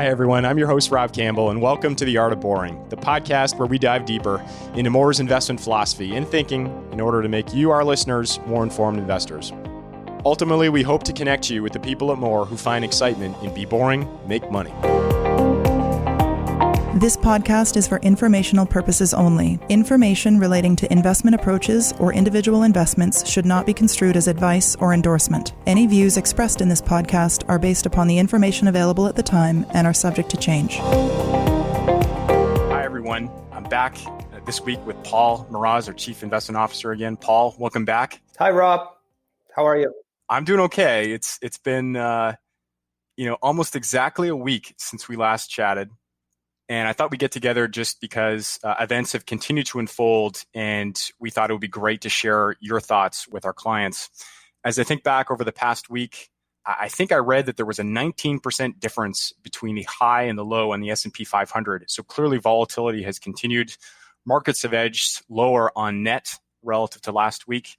Hi, everyone. I'm your host, Rob Campbell, and welcome to The Art of Boring, the podcast where we dive deeper into Mawer's investment philosophy and thinking in order to make you, our listeners, more informed investors. Ultimately, we hope to connect you with the people at Mawer who find excitement in be boring, make money. This podcast is for informational purposes only. Information relating to investment approaches or individual investments should not be construed as advice or endorsement. Any views expressed in this podcast are based upon the information available at the time and are subject to change. Hi, everyone. I'm back this week with Paul Moroz, our Chief Investment Officer again. Paul, welcome back. Hi, Rob. How are you? I'm doing okay. It's been almost exactly a week since we last chatted. And I thought we'd get together just because events have continued to unfold, and we thought it would be great to share your thoughts with our clients. As I think back over the past week, I think I read that there was a 19% difference between the high and the low on the S&P 500. So clearly volatility has continued. Markets have edged lower on net relative to last week.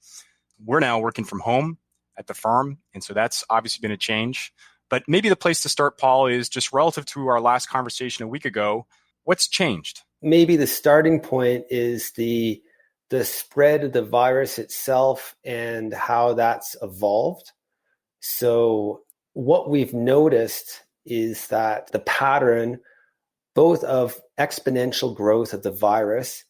We're now working from home at the firm, and so that's obviously been a change. But maybe the place to start, Paul, is just relative to our last conversation a week ago. What's changed? Maybe the starting point is the spread of the virus itself and how that's evolved. So what we've noticed is that the pattern both of exponential growth of the virus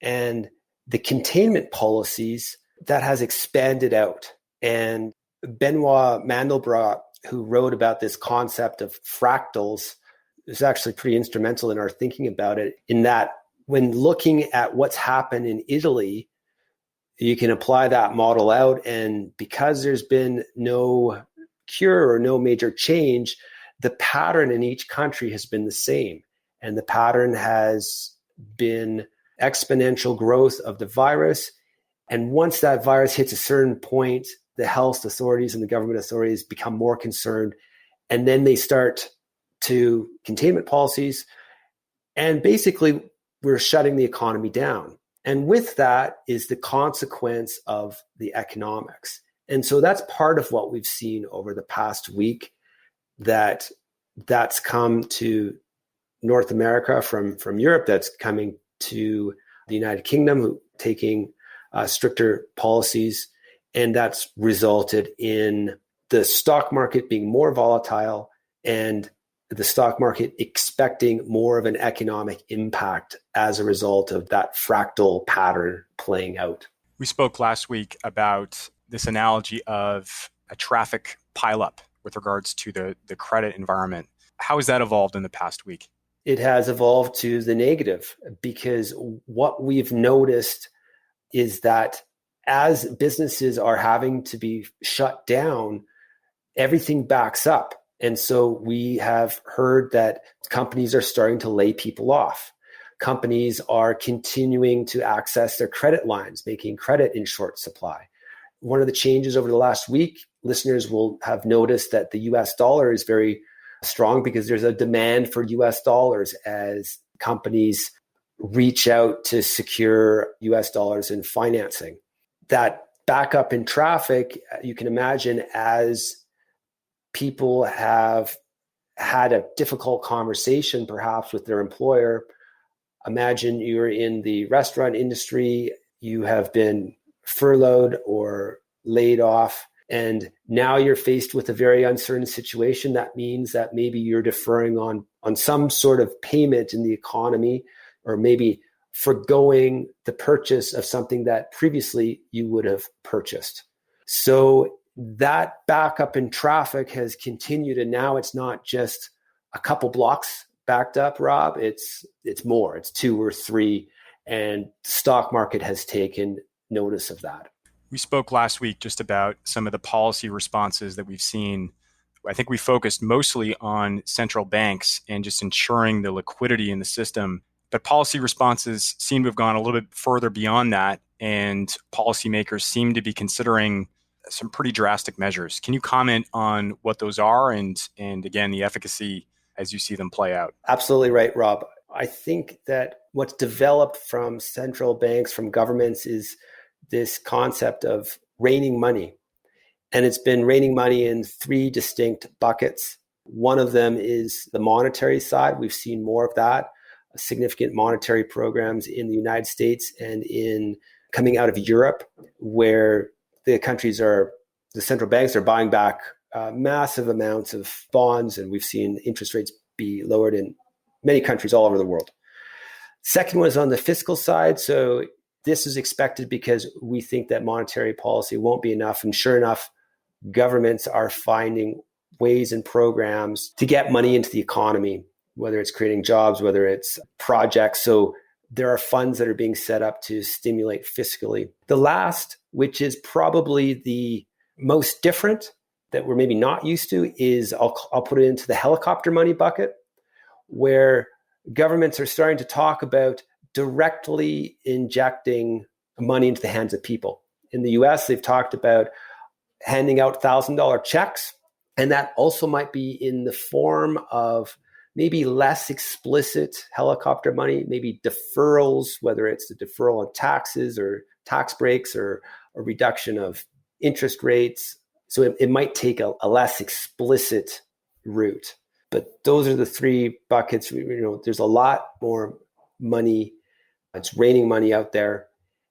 and the containment policies that has expanded out. And Benoit Mandelbrot, who wrote about this concept of fractals, is actually pretty instrumental in our thinking about it, in that when looking at what's happened in Italy, you can apply that model out. And because there's been no cure or no major change, the pattern in each country has been the same. And the pattern has been exponential growth of the virus. And once that virus hits a certain point, the health authorities and the government authorities become more concerned, and then they start to containment policies. And basically, we're shutting the economy down. And with that is the consequence of the economics. And so that's part of what we've seen over the past week, that's come to North America from Europe, that's coming to the United Kingdom, taking stricter policies. And that's resulted in the stock market being more volatile and the stock market expecting more of an economic impact as a result of that fractal pattern playing out. We spoke last week about this analogy of a traffic pileup with regards to the credit environment. How has that evolved in the past week? It has evolved to the negative, because what we've noticed is that as businesses are having to be shut down, everything backs up. And so we have heard that companies are starting to lay people off. Companies are continuing to access their credit lines, making credit in short supply. One of the changes over the last week, listeners will have noticed that the US dollar is very strong because there's a demand for US dollars as companies reach out to secure US dollars in financing. That backup in traffic, you can imagine, as people have had a difficult conversation perhaps with their employer. Imagine you're in the restaurant industry, you have been furloughed or laid off, and now you're faced with a very uncertain situation. That means that maybe you're deferring on some sort of payment in the economy, or maybe forgoing the purchase of something that previously you would have purchased. So that backup in traffic has continued, and now it's not just a couple blocks backed up, Rob. It's more. It's 2 or 3, and the stock market has taken notice of that. We spoke last week just about some of the policy responses that we've seen. I think we focused mostly on central banks and just ensuring the liquidity in the system. But policy responses seem to have gone a little bit further beyond that, and policymakers seem to be considering some pretty drastic measures. Can you comment on what those are and again, the efficacy as you see them play out? Absolutely right, Rob. I think that what's developed from central banks, from governments, is this concept of raining money. And it's been raining money in 3 distinct buckets. One of them is the monetary side. We've seen more of that, significant monetary programs in the United States and in coming out of Europe, where the central banks are buying back massive amounts of bonds, and we've seen interest rates be lowered in many countries all over the world. Second was on the fiscal side. So this is expected because we think that monetary policy won't be enough. And sure enough, governments are finding ways and programs to get money into the economy, whether it's creating jobs, whether it's projects. So there are funds that are being set up to stimulate fiscally. The last, which is probably the most different that we're maybe not used to, is I'll put it into the helicopter money bucket, where governments are starting to talk about directly injecting money into the hands of people. In the US, they've talked about handing out $1,000 checks, and that also might be in the form of maybe less explicit helicopter money, maybe deferrals, whether it's the deferral on taxes or tax breaks or a reduction of interest rates. So it might take a less explicit route. But those are the three buckets. There's a lot more money. It's raining money out there.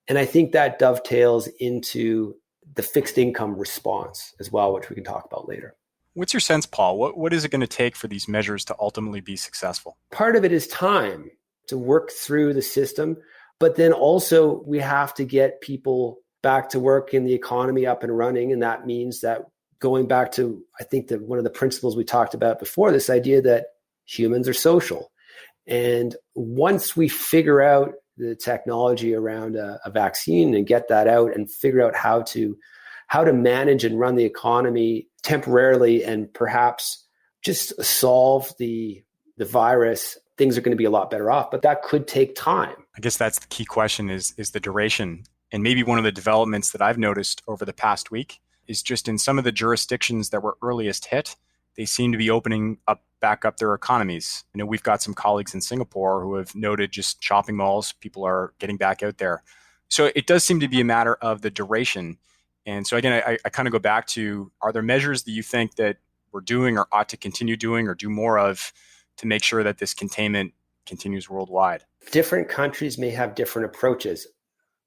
And I think that dovetails into the fixed income response as well, which we can talk about later. What's your sense, Paul? What is it going to take for these measures to ultimately be successful? Part of it is time to work through the system, but then also we have to get people back to work and the economy up and running. And that means that going back to, I think that one of the principles we talked about before, this idea that humans are social. And once we figure out the technology around a vaccine and get that out and figure out how to manage and run the economy temporarily and perhaps just solve the virus, things are going to be a lot better off. But that could take time. I guess that's the key question is the duration. And maybe one of the developments that I've noticed over the past week is just in some of the jurisdictions that were earliest hit, they seem to be opening back up their economies. We've got some colleagues in Singapore who have noted just shopping malls, people are getting back out there. So it does seem to be a matter of the duration. And so again, I kind of go back to, are there measures that you think that we're doing or ought to continue doing or do more of to make sure that this containment continues worldwide? Different countries may have different approaches.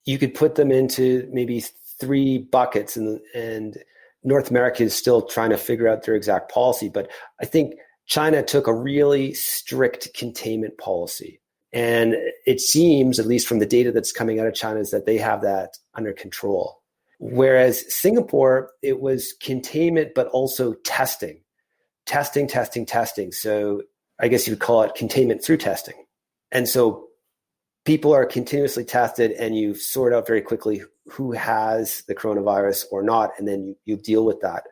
You could put them into maybe three buckets, and North America is still trying to figure out their exact policy. But I think China took a really strict containment policy. And it seems, at least from the data that's coming out of China, is that they have that under control. Whereas Singapore, it was containment, but also testing. So I guess you would call it containment through testing. And so people are continuously tested and you sort out very quickly who has the coronavirus or not, and then you deal with that.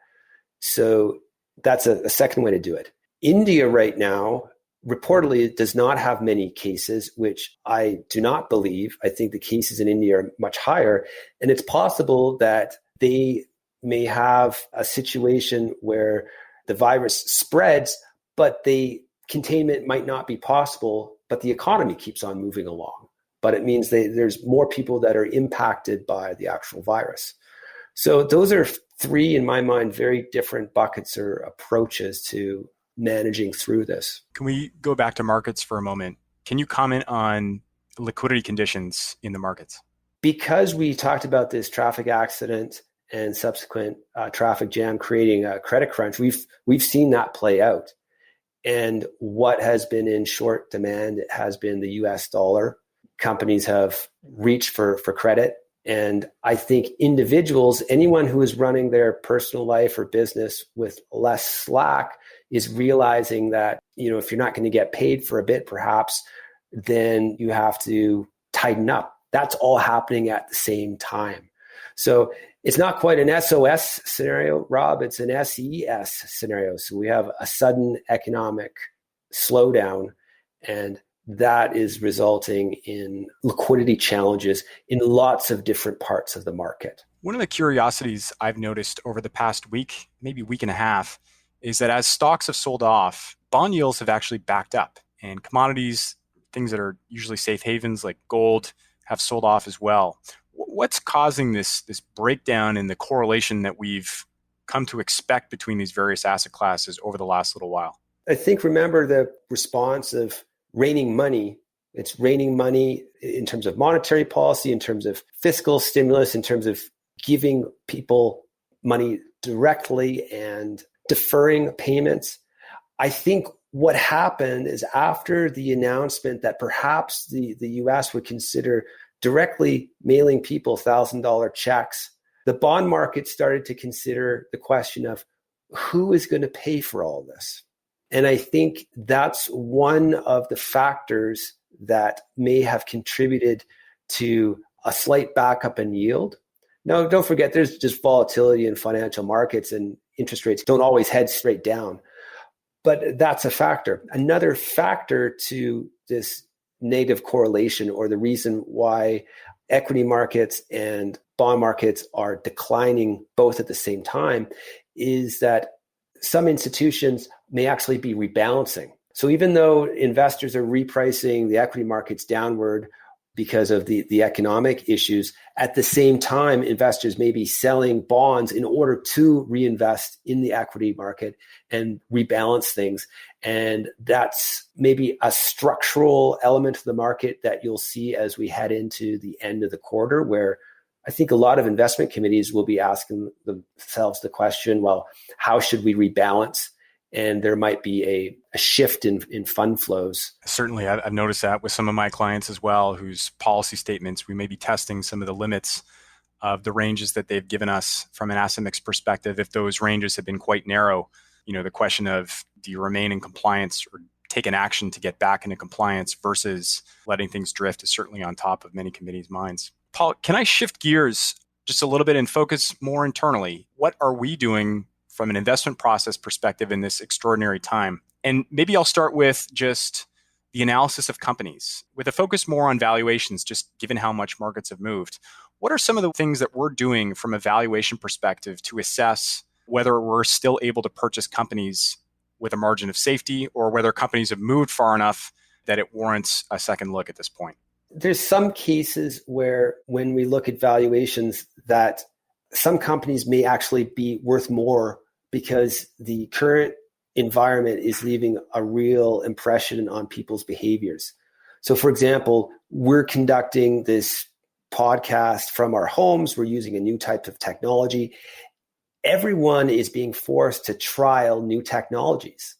So that's a second way to do it. India right now reportedly does not have many cases, which I do not believe. I think the cases in India are much higher. And it's possible that they may have a situation where the virus spreads, but the containment might not be possible, but the economy keeps on moving along. But it means there's more people that are impacted by the actual virus. So those are three, in my mind, very different buckets or approaches to managing through this. Can we go back to markets for a moment? Can you comment on liquidity conditions in the markets? Because we talked about this traffic accident and subsequent traffic jam creating a credit crunch, we've seen that play out. And what has been in short demand has been the US dollar. Companies have reached for credit. And I think individuals, anyone who is running their personal life or business with less slack, is realizing that, if you're not going to get paid for a bit, perhaps, then you have to tighten up. That's all happening at the same time. So it's not quite an SOS scenario, Rob. It's an SES scenario. So we have a sudden economic slowdown, and that is resulting in liquidity challenges in lots of different parts of the market. One of the curiosities I've noticed over the past week, maybe week and a half, is that as stocks have sold off, bond yields have actually backed up, and commodities, things that are usually safe havens like gold, have sold off as well. What's causing this breakdown in the correlation that we've come to expect between these various asset classes over the last little while? I think, remember the response of raining money. It's raining money in terms of monetary policy, in terms of fiscal stimulus, in terms of giving people money directly and deferring payments. I think what happened is, after the announcement that perhaps the US would consider directly mailing people $1,000 checks, the bond market started to consider the question of who is going to pay for all this. And I think that's one of the factors that may have contributed to a slight backup in yield. Now, don't forget, there's just volatility in financial markets, and interest rates don't always head straight down. But that's a factor. Another factor to this negative correlation, or the reason why equity markets and bond markets are declining both at the same time, is that some institutions may actually be rebalancing. So even though investors are repricing the equity markets downward because of the economic issues, at the same time, investors may be selling bonds in order to reinvest in the equity market and rebalance things. And that's maybe a structural element of the market that you'll see as we head into the end of the quarter, where I think a lot of investment committees will be asking themselves the question, well, how should we rebalance? And there might be a shift in fund flows. Certainly, I've noticed that with some of my clients as well, whose policy statements, we may be testing some of the limits of the ranges that they've given us from an asset mix perspective. If those ranges have been quite narrow, the question of, do you remain in compliance or take an action to get back into compliance versus letting things drift, is certainly on top of many committees' minds. Paul, can I shift gears just a little bit and focus more internally? What are we doing from an investment process perspective in this extraordinary time? And maybe I'll start with just the analysis of companies, with a focus more on valuations, just given how much markets have moved. What are some of the things that we're doing from a valuation perspective to assess whether we're still able to purchase companies with a margin of safety, or whether companies have moved far enough that it warrants a second look at this point? There's some cases where, when we look at valuations, that some companies may actually be worth more because the current environment is leaving a real impression on people's behaviors. So, for example, we're conducting this podcast from our homes. We're using a new type of technology. Everyone is being forced to trial new technologies.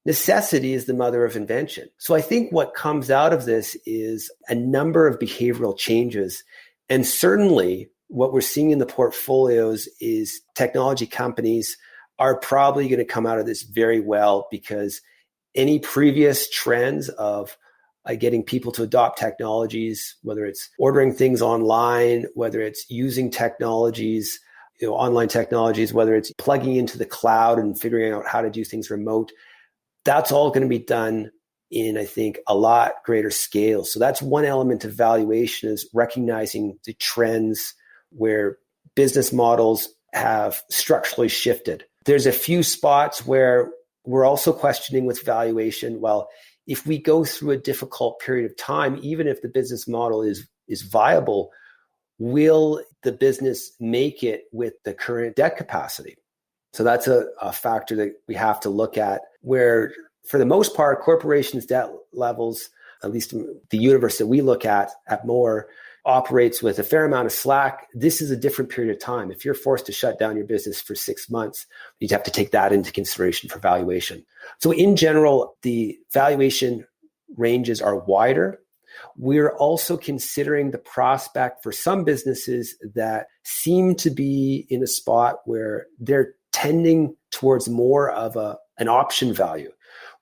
Necessity is the mother of invention. So I think what comes out of this is a number of behavioral changes. And certainly what we're seeing in the portfolios is technology companies are probably going to come out of this very well, because any previous trends of getting people to adopt technologies, whether it's ordering things online, whether it's using technologies, online technologies, whether it's plugging into the cloud and figuring out how to do things remote, that's all going to be done in, I think, a lot greater scale. So that's one element of valuation, is recognizing the trends where business models have structurally shifted. There's a few spots where we're also questioning with valuation. Well, if we go through a difficult period of time, even if the business model is viable, will the business make it with the current debt capacity? So that's a factor that we have to look at, where for the most part, corporations' debt levels, at least the universe that we look at Mawer, operates with a fair amount of slack. This is a different period of time. If you're forced to shut down your business for 6 months, you'd have to take that into consideration for valuation. So in general, the valuation ranges are wider. We're also considering the prospect for some businesses that seem to be in a spot where they're tending towards more of an option value,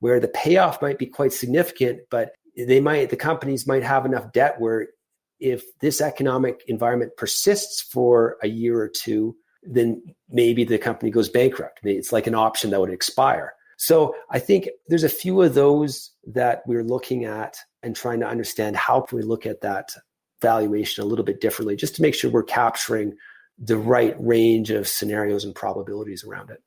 where the payoff might be quite significant, but the companies might have enough debt where, if this economic environment persists for a year or two, then maybe the company goes bankrupt. It's like an option that would expire. So I think there's a few of those that we're looking at and trying to understand how can we look at that valuation a little bit differently, just to make sure we're capturing the right range of scenarios and probabilities around it.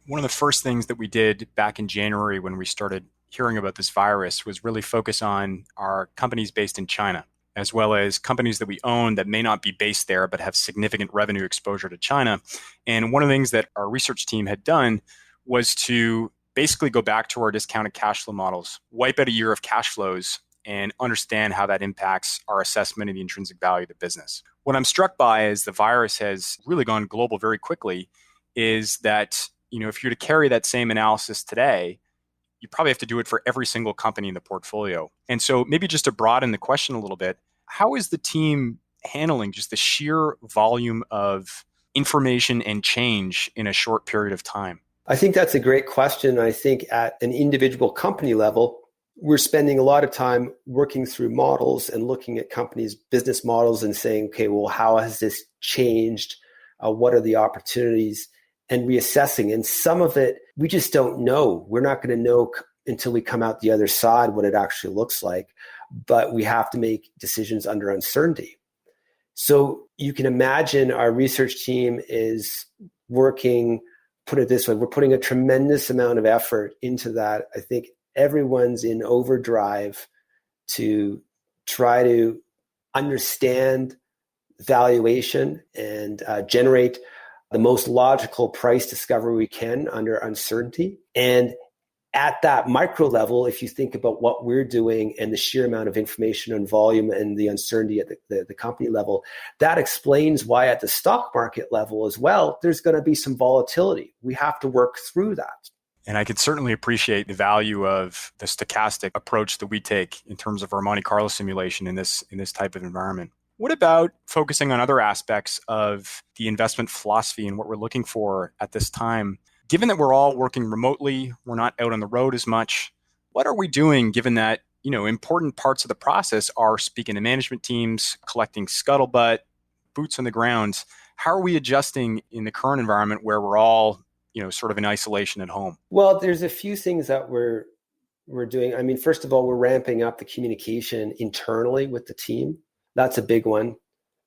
One of the first things that we did back in January when we started hearing about this virus was really focus on our companies based in China. as well as companies that we own that may not be based there but have significant revenue exposure to China. And one of the things that our research team had done was to basically go back to our discounted cash flow models, wipe out a year of cash flows, and understand how that impacts our assessment of the intrinsic value of the business. What I'm struck by as the virus has really gone global very quickly is that, if you were to carry that same analysis today, you probably have to do it for every single company in the portfolio. And so maybe just to broaden the question a little bit, how is the team handling just the sheer volume of information and change in a short period of time? I think that's a great question. I think at an individual company level, we're spending a lot of time working through models and looking at companies' business models and saying, okay, well, how has this changed? What are the opportunities? And reassessing. And some of it, we just don't know. We're not going to know until we come out the other side what it actually looks like. But we have to make decisions under uncertainty. So you can imagine our research team is working, put it this way, we're putting a tremendous amount of effort into that. I think everyone's in overdrive to try to understand valuation and generate the most logical price discovery we can under uncertainty. And at that micro level, if you think about what we're doing and the sheer amount of information and volume and the uncertainty at the company level, that explains why at the stock market level as well, there's going to be some volatility. We have to work through that. And I could certainly appreciate the value of the stochastic approach that we take in terms of our Monte Carlo simulation in this type of environment. What about focusing on other aspects of the investment philosophy and what we're looking for at this time? Given that we're all working remotely, we're not out on the road as much, what are we doing given that, important parts of the process are speaking to management teams, collecting scuttlebutt, boots on the ground? How are we adjusting in the current environment where we're all, sort of in isolation at home? Well, there's a few things that we're doing. I mean, first of all, we're ramping up the communication internally with the team. That's a big one.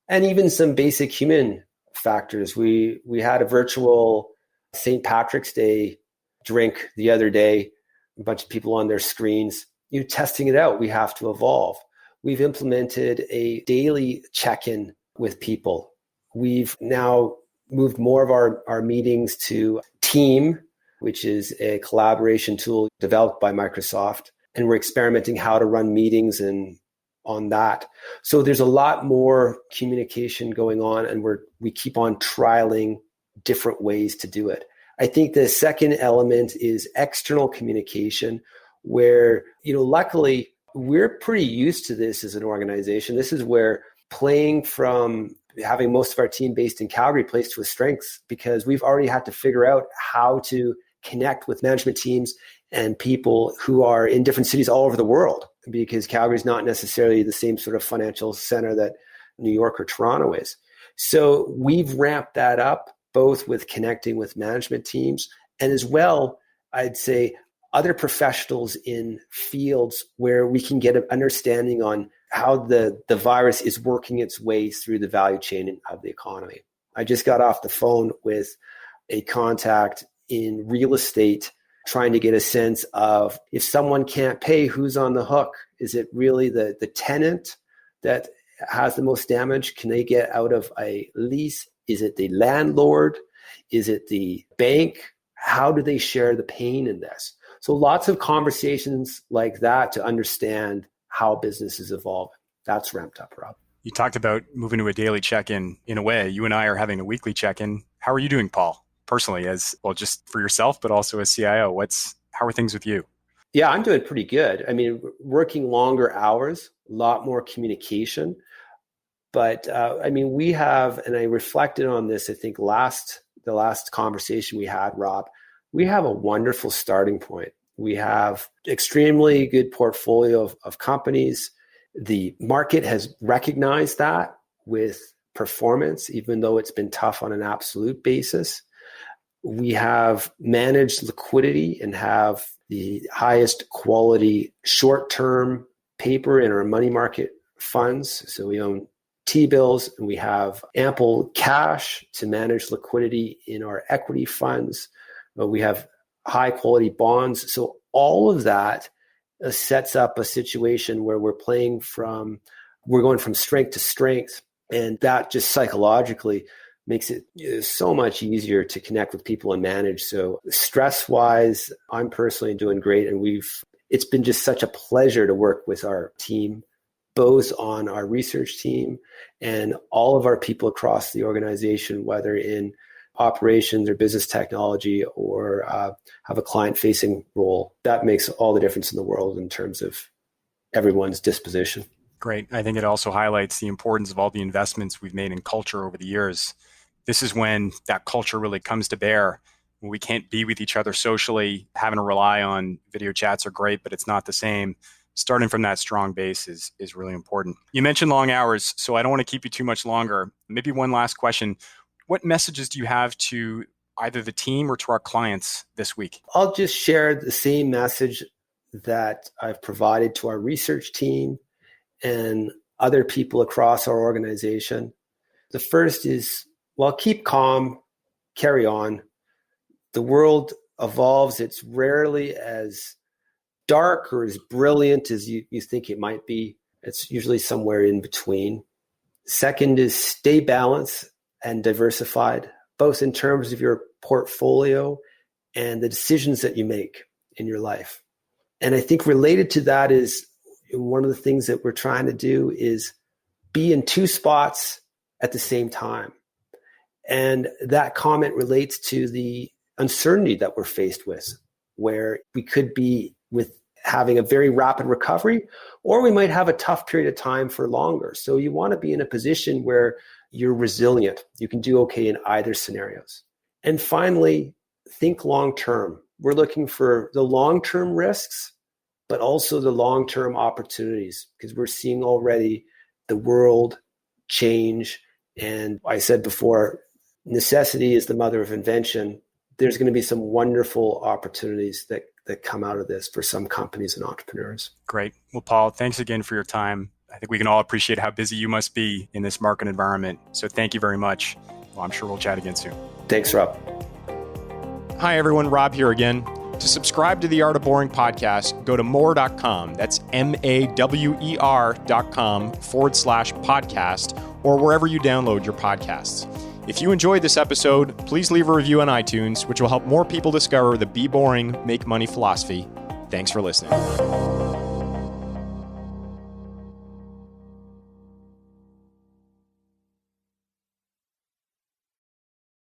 And even some basic human factors. We had a virtual St. Patrick's Day drink the other day, a bunch of people on their screens, testing it out. We have to evolve. We've implemented a daily check-in with people. We've now moved more of our meetings to Team, which is a collaboration tool developed by Microsoft. And we're experimenting how to run meetings and on that. So there's a lot more communication going on, and we keep on trialing different ways to do it. I think the second element is external communication, where, luckily we're pretty used to this as an organization. This is where playing from having most of our team based in Calgary plays to a strength, because we've already had to figure out how to connect with management teams and people who are in different cities all over the world, because Calgary is not necessarily the same sort of financial center that New York or Toronto is. So we've ramped that up, both with connecting with management teams and as well, I'd say, other professionals in fields where we can get an understanding on how the virus is working its way through the value chain of the economy. I just got off the phone with a contact in real estate trying to get a sense of, if someone can't pay, who's on the hook? Is it really the tenant that has the most damage? Can they get out of a lease? Is it the landlord? Is it the bank? How do they share the pain in this? So lots of conversations like that to understand how business is evolving. That's ramped up, Rob. You talked about moving to a daily check-in. In a way, you and I are having a weekly check-in. How are you doing, Paul? Personally, as well, just for yourself, but also as CIO, how are things with you? Yeah, I'm doing pretty good. I mean, working longer hours, a lot more communication. But we have, and I reflected on this, I think the last conversation we had, Rob, we have a wonderful starting point. We have extremely good portfolio of companies. The market has recognized that with performance, even though it's been tough on an absolute basis. We have managed liquidity and have the highest quality short-term paper in our money market funds. So we own T-bills, and we have ample cash to manage liquidity in our equity funds. We have high-quality bonds. So all of that sets up a situation where we're playing from we're going from strength to strength. And that just psychologically makes it so much easier to connect with people and manage. So stress-wise, I'm personally doing great. And it's been just such a pleasure to work with our team, both on our research team and all of our people across the organization, whether in operations or business technology or have a client-facing role. That makes all the difference in the world in terms of everyone's disposition. Great. I think it also highlights the importance of all the investments we've made in culture over the years. This is when that culture really comes to bear. When we can't be with each other socially, having to rely on video chats are great, but it's not the same. Starting from that strong base is really important. You mentioned long hours, so I don't want to keep you too much longer. Maybe one last question. What messages do you have to either the team or to our clients this week? I'll just share the same message that I've provided to our research team and other people across our organization. The first is, well, keep calm, carry on. The world evolves. It's rarely as dark or as brilliant as you think it might be. It's usually somewhere in between. Second is stay balanced and diversified, both in terms of your portfolio and the decisions that you make in your life. And I think related to that is one of the things that we're trying to do is be in two spots at the same time. And that comment relates to the uncertainty that we're faced with, where we could be with having a very rapid recovery, or we might have a tough period of time for longer. So you want to be in a position where you're resilient. You can do okay in either scenarios. And finally, think long-term. We're looking for the long-term risks, but also the long-term opportunities, because we're seeing already the world change. And I said before, necessity is the mother of invention. There's going to be some wonderful opportunities that come out of this for some companies and entrepreneurs. Great. Well, Paul, thanks again for your time. I think we can all appreciate how busy you must be in this market environment. So thank you very much. Well, I'm sure we'll chat again soon. Thanks, Rob. Hi, everyone. Rob here again. To subscribe to the Art of Boring podcast, go to Mawer.com. That's MAWER.com/podcast, or wherever you download your podcasts. If you enjoyed this episode, please leave a review on iTunes, which will help more people discover the Be Boring, Make Money philosophy. Thanks for listening.